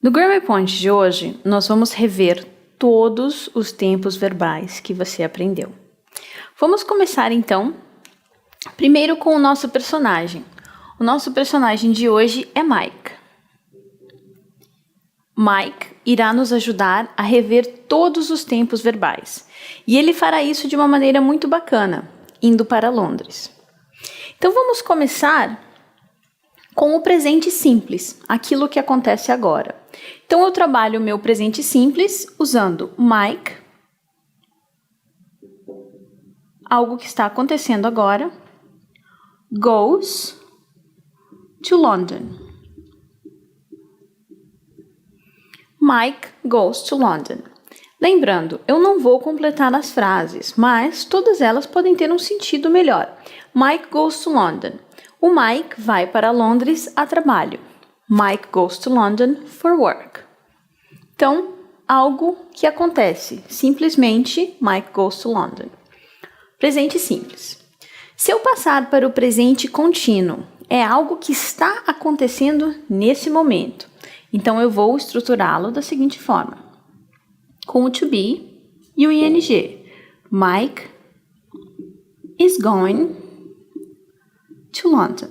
No Grammar Point de hoje, nós vamos rever todos os tempos verbais que você aprendeu. Vamos começar então, primeiro com o nosso personagem. O nosso personagem de hoje é Mike. Mike irá nos ajudar a rever todos os tempos verbais. E ele fará isso de uma maneira muito bacana, indo para Londres. Então vamos começar com o presente simples, aquilo que acontece agora. Então eu trabalho o meu presente simples usando Mike, algo que está acontecendo agora, goes to London. Mike goes to London. Lembrando, eu não vou completar as frases, mas todas elas podem ter um sentido melhor. Mike goes to London. O Mike vai para Londres a trabalho. Mike goes to London for work. Então, algo que acontece. Simplesmente, Mike goes to London. Presente simples. Se eu passar para o presente contínuo, é algo que está acontecendo nesse momento. Então, eu vou estruturá-lo da seguinte forma. Com o to be e o ing. Mike is going to London.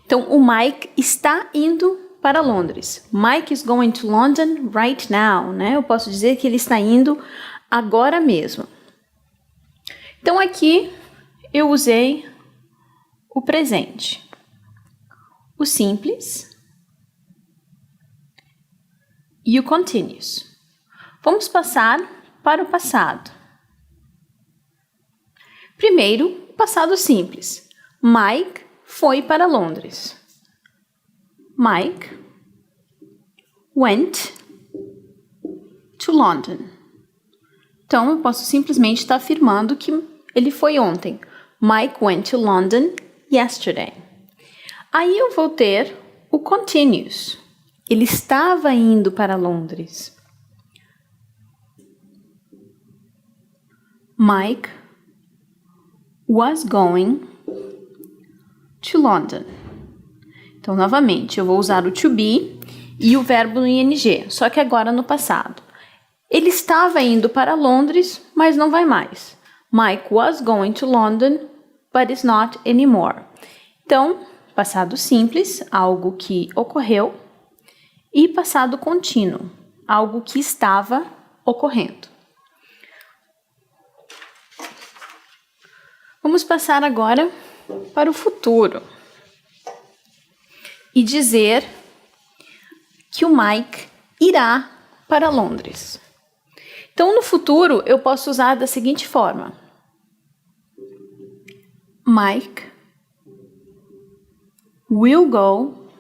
Então, o Mike está indo para Londres. Mike is going to London right now, né? Eu posso dizer que ele está indo agora mesmo. Então, aqui eu usei o presente, o simples e o continuous. Vamos passar para o passado. Primeiro, o passado simples. Mike foi para Londres. Mike went to London. Então, eu posso simplesmente estar afirmando que ele foi ontem. Mike went to London yesterday. Aí eu vou ter o continuous. Ele estava indo para Londres. Mike was going to London. Então, novamente, eu vou usar o to be e o verbo no ing, só que agora no passado. Ele estava indo para Londres, mas não vai mais. Mike was going to London, but is not anymore. Então, passado simples, algo que ocorreu, e passado contínuo, algo que estava ocorrendo. Vamos passar agora para o futuro e dizer que o Mike irá para Londres. Então, no futuro, eu posso usar da seguinte forma. Mike will go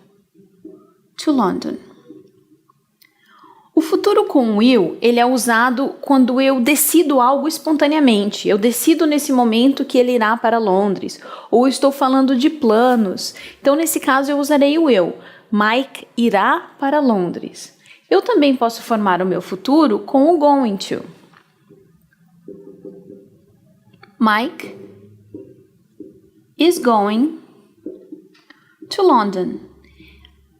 to London. O futuro com will, ele é usado quando eu decido algo espontaneamente. Eu decido nesse momento que ele irá para Londres. Ou estou falando de planos. Então, nesse caso, eu usarei o will. Mike irá para Londres. Eu também posso formar o meu futuro com o going to. Mike is going to London.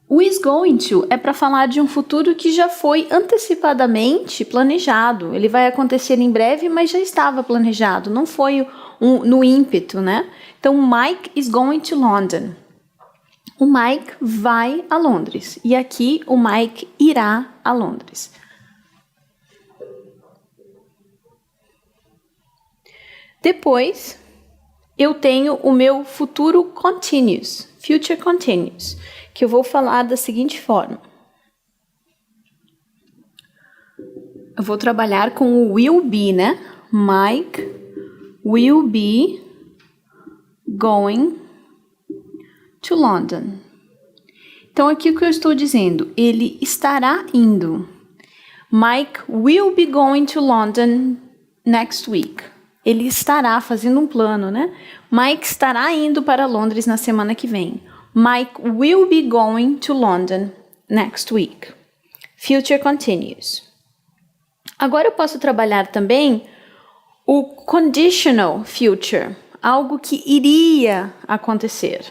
O is going to é para falar de um futuro que já foi antecipadamente planejado. Ele vai acontecer em breve, mas já estava planejado. Não foi no ímpeto, né? Então, Mike is going to London. O Mike vai a Londres. E aqui, o Mike irá a Londres. Depois, eu tenho o meu futuro continuous, future continuous, que eu vou falar da seguinte forma. Eu vou trabalhar com o will be, né? Mike will be going to London. Então, aqui o que eu estou dizendo? Ele estará indo. Mike will be going to London next week. Ele estará fazendo um plano, né? Mike estará indo para Londres na semana que vem. Mike will be going to London next week. Future continuous. Agora eu posso trabalhar também o conditional future, algo que iria acontecer.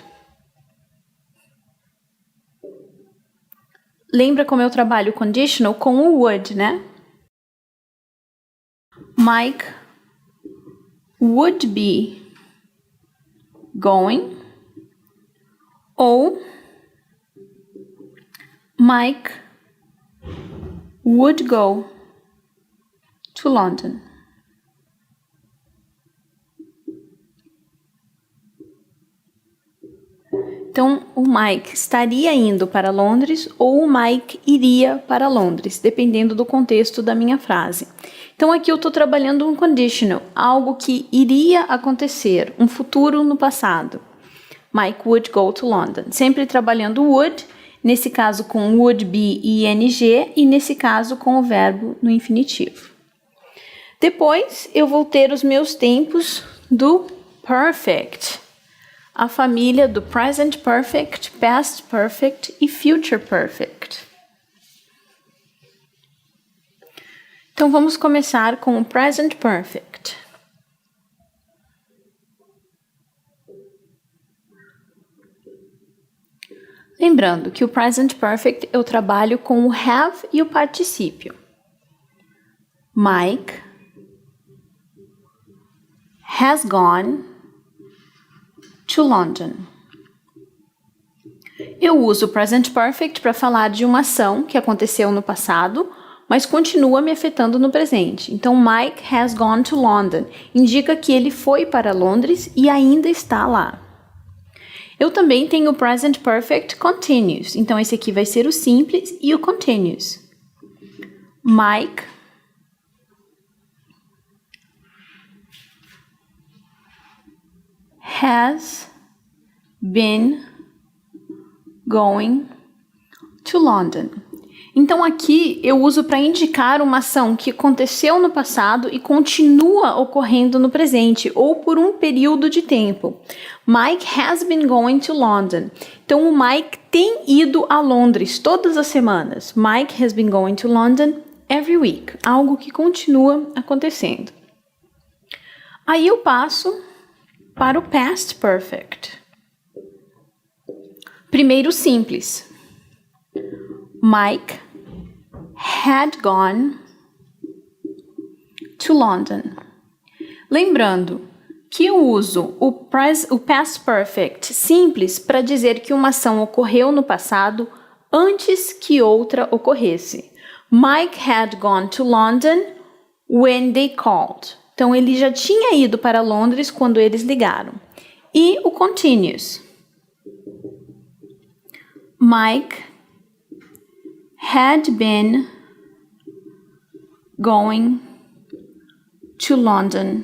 lembra como eu trabalho o conditional com o would, né? Mike would be going, ou Mike would go to London. Então, o Mike estaria indo para Londres ou o Mike iria para Londres, dependendo do contexto da minha frase. Então, aqui eu estou trabalhando um conditional, algo que iria acontecer, um futuro no passado. Mike would go to London. Sempre trabalhando would, nesse caso com would be e ing, e nesse caso com o verbo no infinitivo. Depois, eu vou ter os meus tempos do perfect. A família do present perfect, past perfect e future perfect. Então, vamos começar com o present perfect. Lembrando que o present perfect eu trabalho com o have e o particípio. Mike has gone to London. Eu uso o present perfect para falar de uma ação que aconteceu no passado, mas continua me afetando no presente. Então, Mike has gone to London indica que ele foi para Londres e ainda está lá. Eu também tenho o present perfect continuous. Então, esse aqui vai ser o simples e o continuous. Mike has been going to London. Então, aqui eu uso para indicar uma ação que aconteceu no passado e continua ocorrendo no presente, ou por um período de tempo. Mike has been going to London. Então, o Mike tem ido a Londres todas as semanas. Mike has been going to London every week. Algo que continua acontecendo. Aí eu passo para o past perfect. Primeiro simples. Mike had gone to London. Lembrando que eu uso o past perfect simples para dizer que uma ação ocorreu no passado antes que outra ocorresse. Mike had gone to London when they called. Então, ele já tinha ido para Londres quando eles ligaram. E o continuous. Mike had been going to London.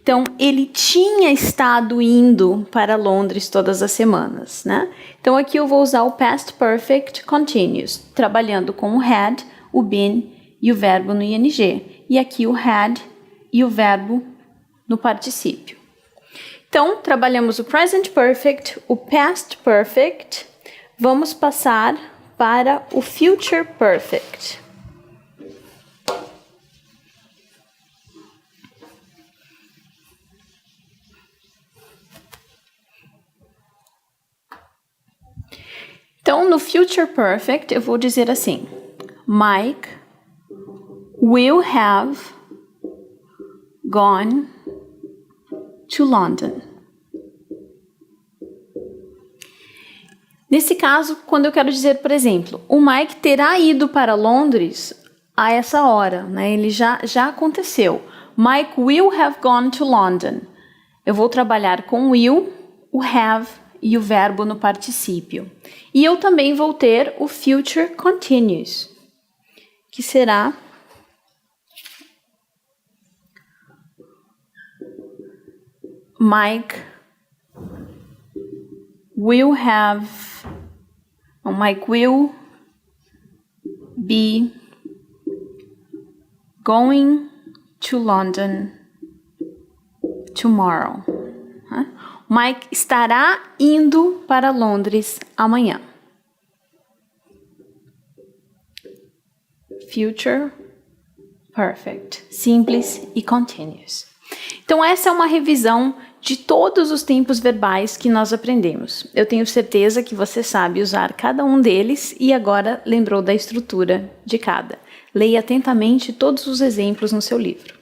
Então, ele tinha estado indo para Londres todas as semanas, né? Então, aqui eu vou usar o past perfect continuous, trabalhando com o had, o been e o verbo no ing. E aqui o had e o verbo no particípio. Então, trabalhamos o present perfect, o past perfect. Vamos passar para o future perfect. Então, no future perfect, eu vou dizer assim: Mike will have gone to London. Nesse caso, quando eu quero dizer, por exemplo, o Mike terá ido para Londres a essa hora, né? Ele já aconteceu. Mike will have gone to London. Eu vou trabalhar com will, o have e o verbo no particípio. E eu também vou ter o future continuous, que será Mike will be going to London tomorrow. Mike estará indo para Londres amanhã. Future perfect, simples e continuous. Então, essa é uma revisão de todos os tempos verbais que nós aprendemos. Eu tenho certeza que você sabe usar cada um deles e agora lembrou da estrutura de cada. Leia atentamente todos os exemplos no seu livro.